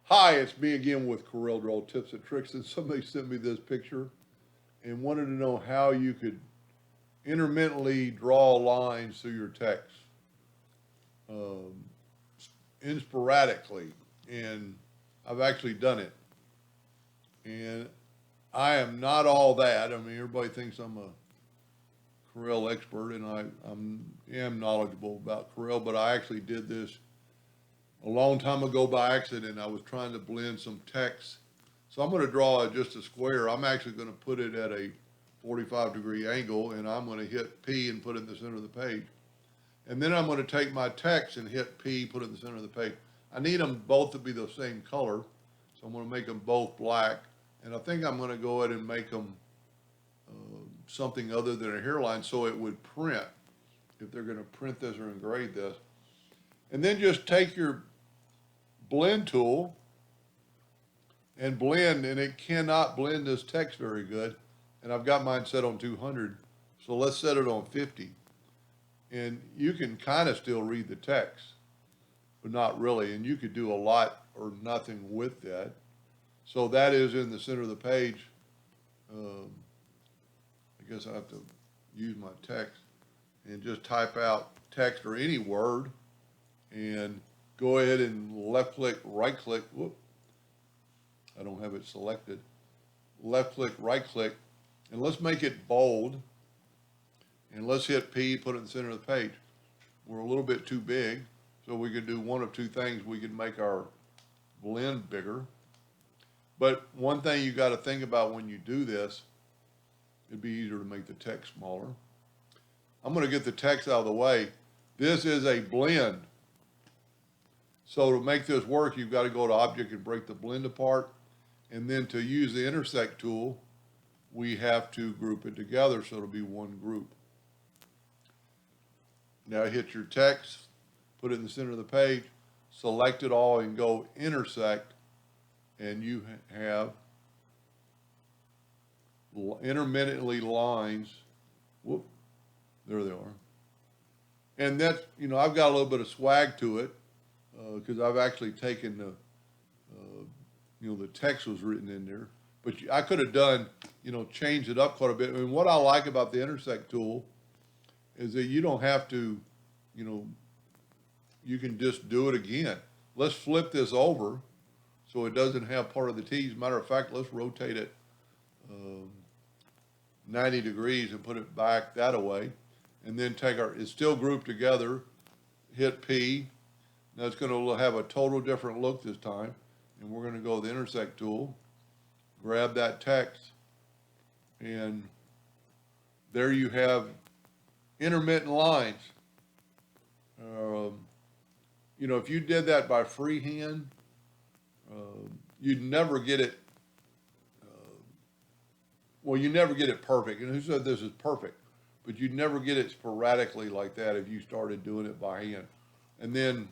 Hi, it's me again with Corel Draw Tips and Tricks, and somebody sent me this picture and wanted to know how you could intermittently draw lines through your text, um, sporadically, and I've actually done it. And I am not all that. I mean, everybody thinks I'm a Corel expert, and am knowledgeable about Corel, but I actually did this a long time ago by accident. I was trying to blend some text. So I'm going to draw just a square. I'm actually going to put it at a 45-degree angle, and I'm going to hit P and put it in the center of the page. And then I'm going to take my text and hit P, put it in the center of the page. I need them both to be the same color, so I'm going to make them both black. And I think I'm going to go ahead and make them something other than a hairline so it would print if they're going to print this or engrave this. And then just take your blend tool and blend, and it cannot blend this text very good. And I've got mine set on 200, so let's set it on 50. And you can kind of still read the text, but not really. And you could do a lot or nothing with that. So that is in the center of the page. I guess I have to use my text and just type out text or any word and go ahead and left click, right click. Whoop. I don't have it selected. Left click, right click, and let's make it bold. And let's hit P, put it in the center of the page. We're a little bit too big, so we could do one of two things. We could make our blend bigger. But one thing you got to think about when you do this, it'd be easier to make the text smaller. I'm going to get the text out of the way. This is a blend. So to make this work, you've got to go to Object and break the blend apart. And then to use the intersect tool, we have to group it together so it'll be one group. Now hit your text, put it in the center of the page, select it all and go intersect, and you have intermittently lines. Whoop, there they are. And that's, I've got a little bit of swag to it because I've actually taken the text was written in there. But I could have done, changed it up quite a bit. I mean, what I like about the intersect tool is that you don't have to, you can just do it again. Let's flip this over so it doesn't have part of the T. As a matter of fact, let's rotate it 90 degrees and put it back that way. And then it's still grouped together, hit P. Now it's going to have a total different look this time. And we're going to go to the intersect tool, grab that text, and there you have intermittent lines. If you did that by freehand, you'd never get it. You never get it perfect. And who said this is perfect? But you'd never get it sporadically like that if you started doing it by hand. And then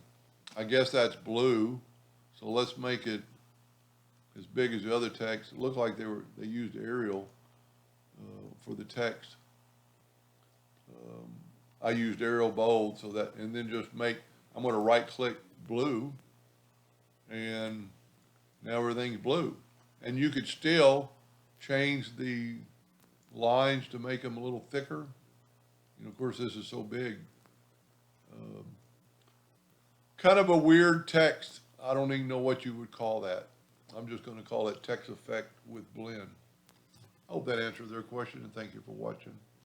I guess that's blue. So let's make it as big as the other text. It looked like they used Arial for the text. I used Arial bold and then I'm going to right click blue, and now everything's blue. And you could still change the lines to make them a little thicker. Of course, this is so big. Kind of a weird text. I don't even know what you would call that. I'm just going to call it text effect with blend. I hope that answered their question, and thank you for watching.